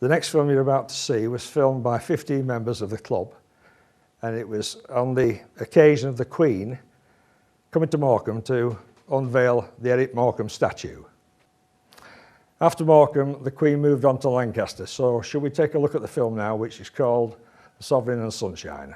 The next film you're about to see was filmed by 15 members of the club, and it was on the occasion of the Queen coming to Morecambe to unveil the Eric Morecambe statue. After Morecambe, the Queen moved on to Lancaster, so shall we take a look at the film now, which is called The Sovereign and Sunshine.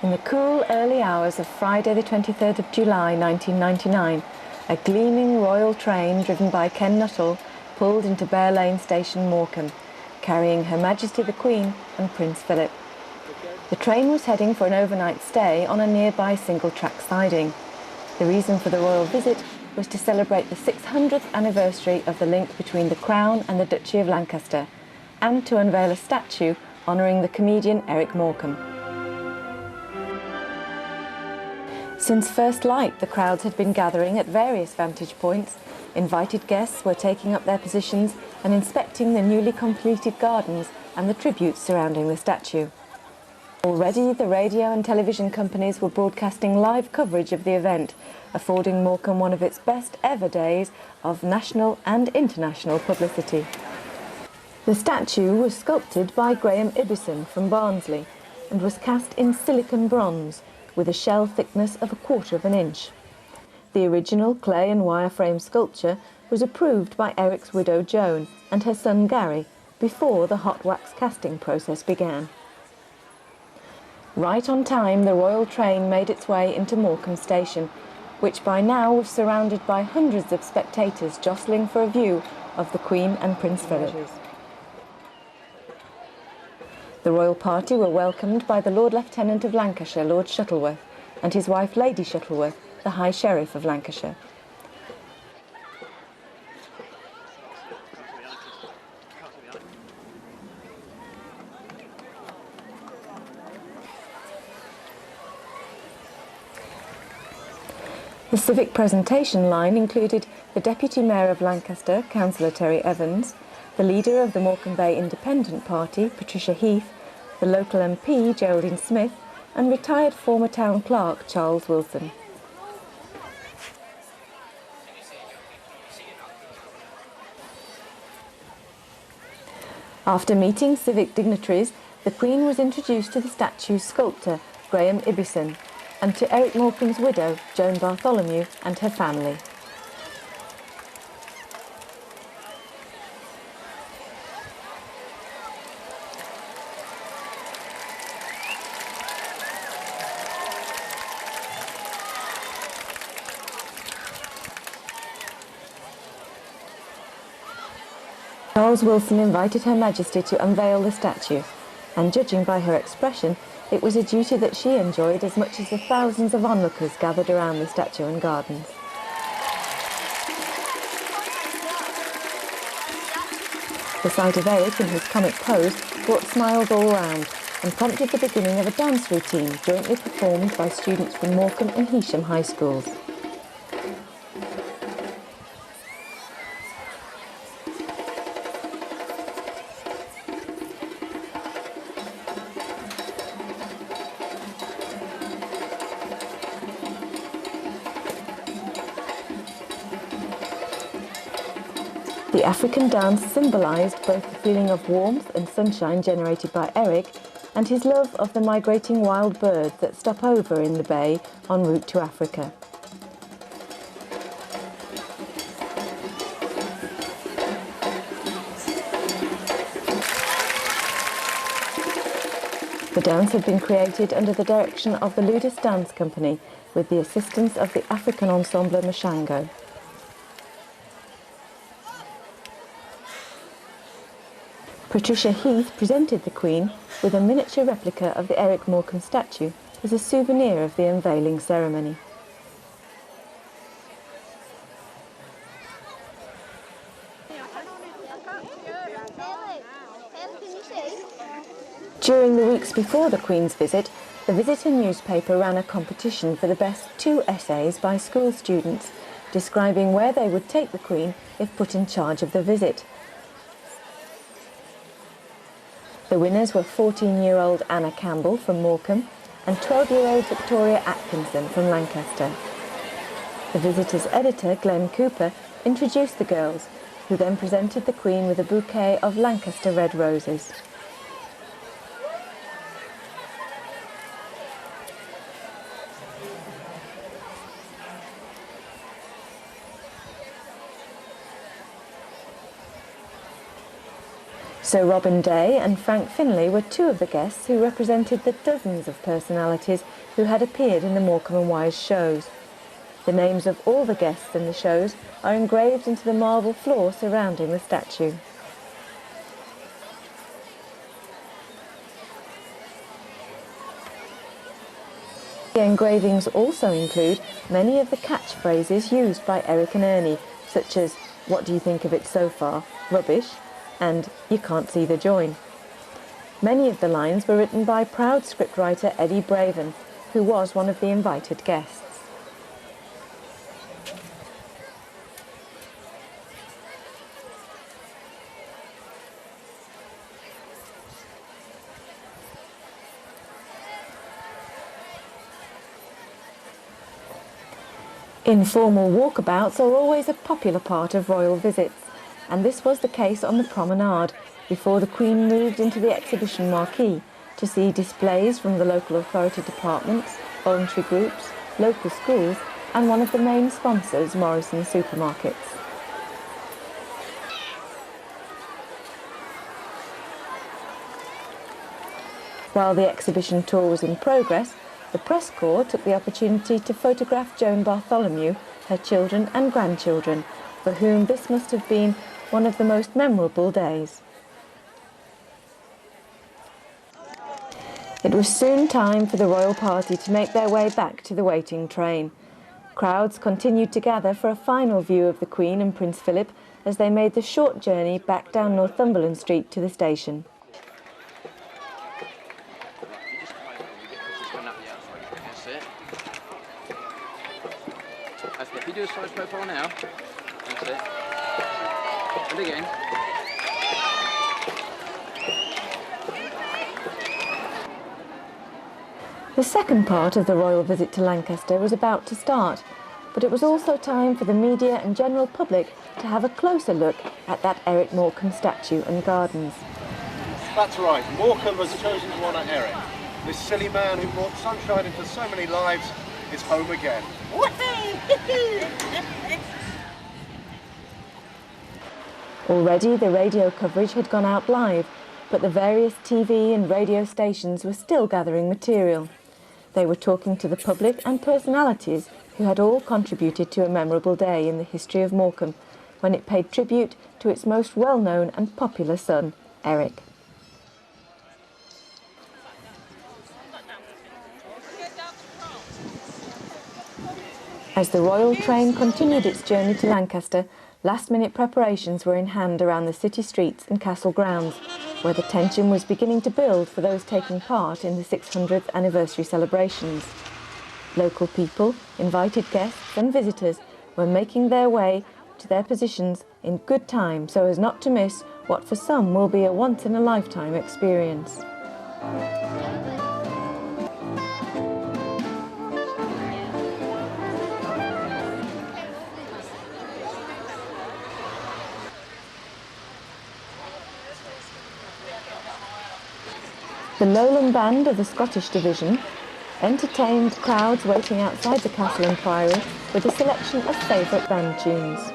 In the cool early hours of Friday the 23rd of July 1999, a gleaming royal train driven by Ken Nuttall pulled into Bear Lane Station, Morecambe, carrying Her Majesty the Queen and Prince Philip. The train was heading for an overnight stay on a nearby single-track siding. The reason for the royal visit was to celebrate the 600th anniversary of the link between the Crown and the Duchy of Lancaster, and to unveil a statue honouring the comedian Eric Morecambe. Since first light, the crowds had been gathering at various vantage points. Invited guests were taking up their positions and inspecting the newly completed gardens and the tributes surrounding the statue. Already, the radio and television companies were broadcasting live coverage of the event, affording Morecambe one of its best ever days of national and international publicity. The statue was sculpted by Graham Ibison from Barnsley and was cast in silicon bronze, with a shell thickness of 1/4 of an inch. The original clay and wireframe sculpture was approved by Eric's widow Joan and her son Gary before the hot wax casting process began. Right on time, the royal train made its way into Morecambe Station, which by now was surrounded by hundreds of spectators jostling for a view of the Queen and Prince Philip. The royal party were welcomed by the Lord Lieutenant of Lancashire, Lord Shuttleworth, and his wife Lady Shuttleworth, the High Sheriff of Lancashire. The civic presentation line included the Deputy Mayor of Lancaster, Councillor Terry Evans, the leader of the Morecambe Bay Independent Party, Patricia Heath, the local MP, Geraldine Smith, and retired former Town Clerk, Charles Wilson. After meeting civic dignitaries, the Queen was introduced to the statue's sculptor, Graham Ibison, and to Eric Morecambe's widow, Joan Bartholomew, and her family. Charles Wilson invited Her Majesty to unveil the statue, and judging by her expression, it was a duty that she enjoyed as much as the thousands of onlookers gathered around the statue and gardens. The sight of Eric in his comic pose brought smiles all round and prompted the beginning of a dance routine jointly performed by students from Morecambe and Heysham High Schools. The African dance symbolised both the feeling of warmth and sunshine generated by Eric and his love of the migrating wild birds that stop over in the bay en route to Africa. The dance had been created under the direction of the Ludus Dance Company with the assistance of the African ensemble Mashango. Patricia Heath presented the Queen with a miniature replica of the Eric Morecambe statue as a souvenir of the unveiling ceremony. During the weeks before the Queen's visit, the visitor newspaper ran a competition for the best 2 essays by school students, describing where they would take the Queen if put in charge of the visit. The winners were 14-year-old Anna Campbell from Morecambe and 12-year-old Victoria Atkinson from Lancaster. The visitor's editor, Glenn Cooper, introduced the girls, who then presented the Queen with a bouquet of Lancaster red roses. Sir Robin Day and Frank Finlay were 2 of the guests who represented the dozens of personalities who had appeared in the Morecambe and Wise shows. The names of all the guests in the shows are engraved into the marble floor surrounding the statue. The engravings also include many of the catchphrases used by Eric and Ernie, such as "What do you think of it so far? Rubbish," and "You can't see the join." Many of the lines were written by proud scriptwriter Eddie Braven, who was one of the invited guests. Informal walkabouts are always a popular part of royal visits, and this was the case on the promenade before the Queen moved into the exhibition marquee to see displays from the local authority departments, voluntary groups, local schools and one of the main sponsors, Morrison's Supermarkets. While the exhibition tour was in progress, the press corps took the opportunity to photograph Joan Bartholomew, her children and grandchildren, for whom this must have been one of the most memorable days. It was soon time for the royal party to make their way back to the waiting train. Crowds continued to gather for a final view of the Queen and Prince Philip as they made the short journey back down Northumberland Street to the station. If you do a side profile now, that's it. And again. The second part of the royal visit to Lancaster was about to start, but it was also time for the media and general public to have a closer look at that Eric Morecambe statue and gardens. That's right, Morecambe has chosen to honour Eric. This silly man who brought sunshine into so many lives is home again. Already the radio coverage had gone out live, but the various TV and radio stations were still gathering material. They were talking to the public and personalities who had all contributed to a memorable day in the history of Morecambe when it paid tribute to its most well-known and popular son, Eric. As the royal train continued its journey to Lancaster, last-minute preparations were in hand around the city streets and castle grounds, where the tension was beginning to build for those taking part in the 600th anniversary celebrations. Local people, invited guests and visitors were making their way to their positions in good time so as not to miss what for some will be a once-in-a-lifetime experience. The Lowland Band of the Scottish Division entertained crowds waiting outside the castle and priory with a selection of favourite band tunes.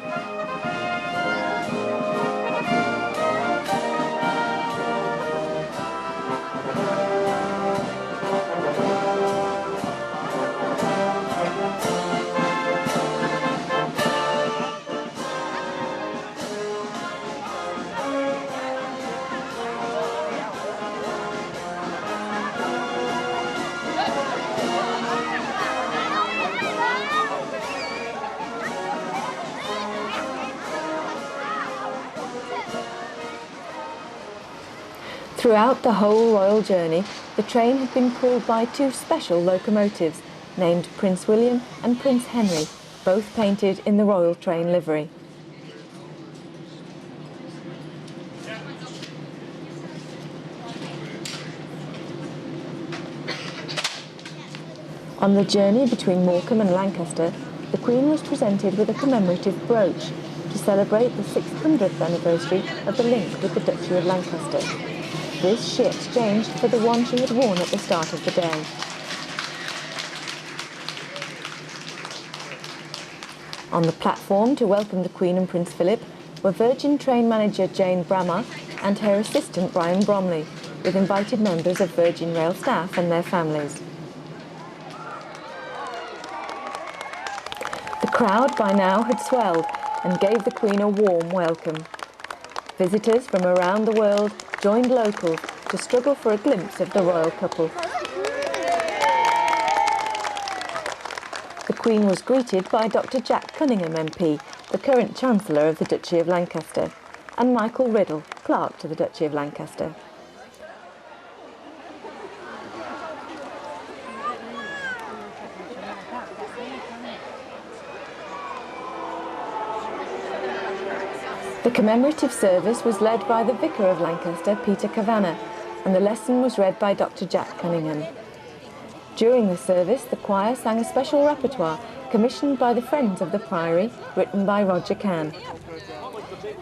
Throughout the whole royal journey, the train had been pulled by two special locomotives, named Prince William and Prince Henry, both painted in the royal train livery. On the journey between Morecambe and Lancaster, the Queen was presented with a commemorative brooch to celebrate the 600th anniversary of the link with the Duchy of Lancaster. This she exchanged for the one she had worn at the start of the day. On the platform to welcome the Queen and Prince Philip were Virgin train manager Jane Brammer and her assistant Brian Bromley, with invited members of Virgin Rail staff and their families. The crowd by now had swelled and gave the Queen a warm welcome. Visitors from around the world joined locals to struggle for a glimpse of the royal couple. The Queen was greeted by Dr. Jack Cunningham MP, the current Chancellor of the Duchy of Lancaster, and Michael Riddle, Clerk to the Duchy of Lancaster. The commemorative service was led by the Vicar of Lancaster, Peter Kavanagh, and the lesson was read by Dr. Jack Cunningham. During the service, the choir sang a special repertoire commissioned by the Friends of the Priory, written by Roger Cann.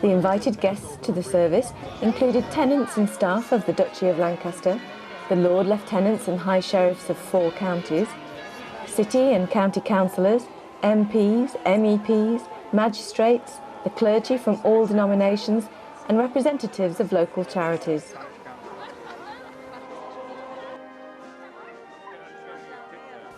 The invited guests to the service included tenants and staff of the Duchy of Lancaster, the Lord Lieutenants and High Sheriffs of 4 counties, city and county councillors, MPs, MEPs, magistrates, the clergy from all denominations, and representatives of local charities.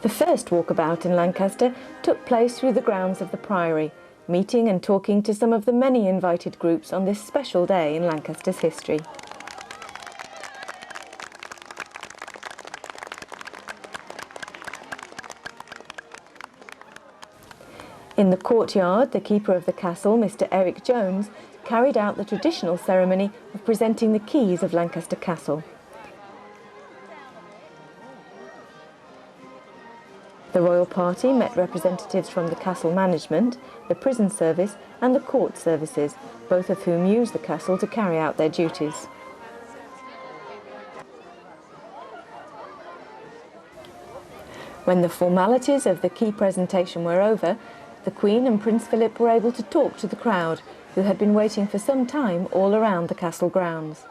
The first walkabout in Lancaster took place through the grounds of the Priory, meeting and talking to some of the many invited groups on this special day in Lancaster's history. In the courtyard, the keeper of the castle, Mr. Eric Jones, carried out the traditional ceremony of presenting the keys of Lancaster Castle. The royal party met representatives from the castle management, the prison service and the court services, both of whom used the castle to carry out their duties. When the formalities of the key presentation were over, the Queen and Prince Philip were able to talk to the crowd, who had been waiting for some time all around the castle grounds.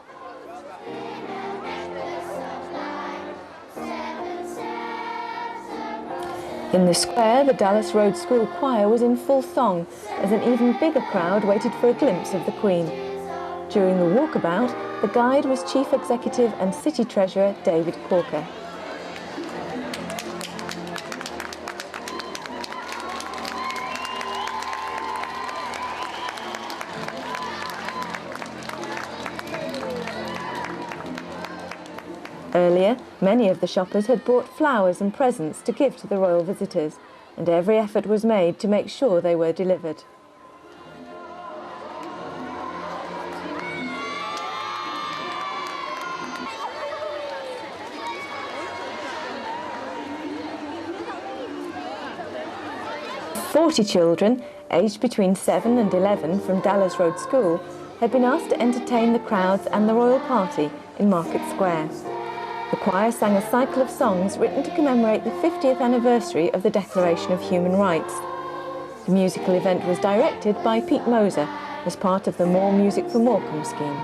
In the square, the Dallas Road School Choir was in full song, as an even bigger crowd waited for a glimpse of the Queen. During the walkabout, the guide was Chief Executive and City Treasurer David Corker. Earlier, many of the shoppers had brought flowers and presents to give to the royal visitors, and every effort was made to make sure they were delivered. "40 children, aged between 7 and 11 from Dallas Road School, had been asked to entertain the crowds and the royal party in Market Square. The choir sang a cycle of songs written to commemorate the 50th anniversary of the Declaration of Human Rights. The musical event was directed by Pete Moser as part of the More Music for Morecambe scheme.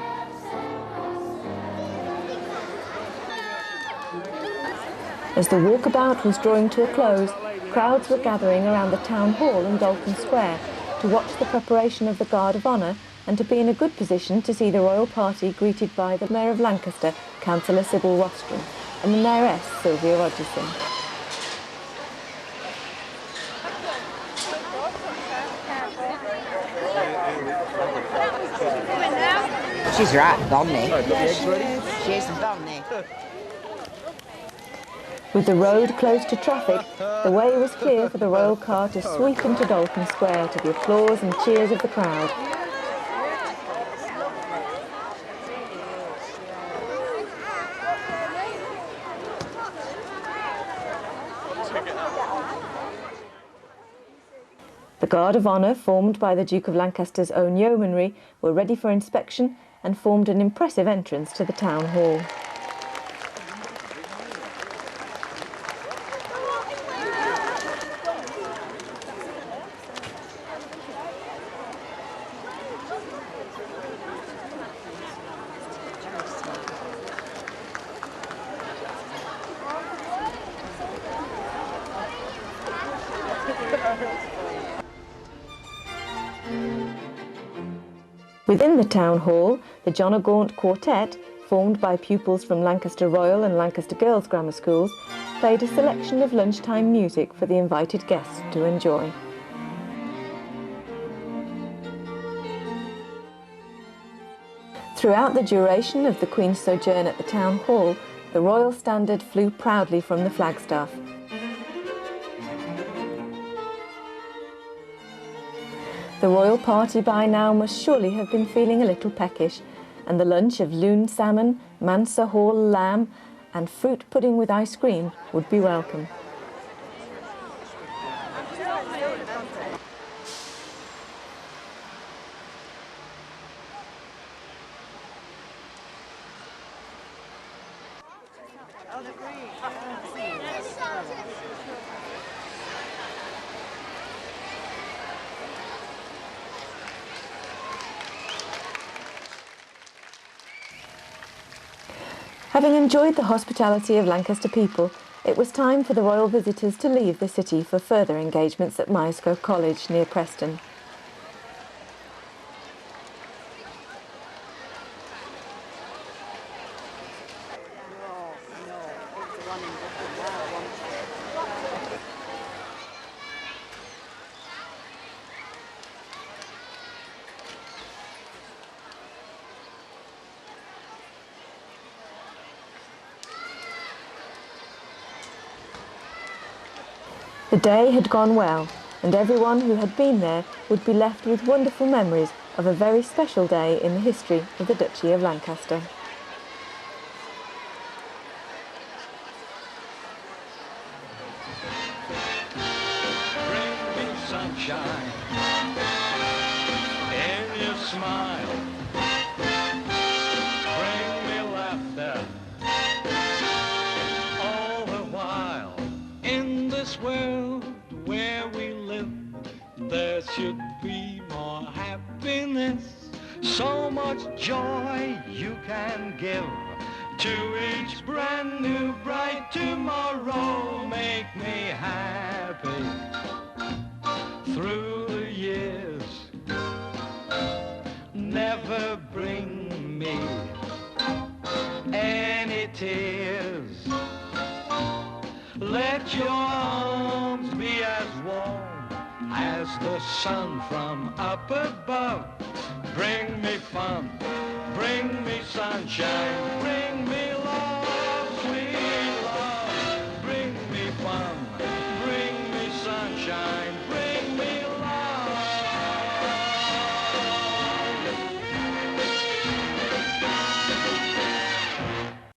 As the walkabout was drawing to a close, crowds were gathering around the Town Hall in Dalton Square to watch the preparation of the Guard of Honour and to be in a good position to see the royal party greeted by the Mayor of Lancaster, Councillor Sybil Rostron, and the Mayoress, Sylvia Rogerson. She's right, Bonnie. Yeah, she is Bonnie. With the road closed to traffic, the way was clear for the royal car to sweep into Dalton Square to the applause and cheers of the crowd. The Guard of Honour, formed by the Duke of Lancaster's own yeomanry, were ready for inspection and formed an impressive entrance to the town hall. Within the town hall, the John o' Gaunt Quartet, formed by pupils from Lancaster Royal and Lancaster Girls' Grammar Schools, played a selection of lunchtime music for the invited guests to enjoy. Throughout the duration of the Queen's sojourn at the town hall, the royal standard flew proudly from the flagstaff. The royal party by now must surely have been feeling a little peckish, and the lunch of loon salmon, Mansa Hall lamb and fruit pudding with ice cream would be welcome. Having enjoyed the hospitality of Lancaster people, it was time for the royal visitors to leave the city for further engagements at Myerscough College near Preston. The day had gone well, and everyone who had been there would be left with wonderful memories of a very special day in the history of the Duchy of Lancaster. Bring me sunshine in your smile. Bring me laughter all the while. In this world where we live, there should be more happiness. So much joy you can give to each brand new bright tomorrow. Make me happy through the years. Never bring me any tears. Let your arms be as warm as the sun from up above. Bring me fun, bring me sunshine,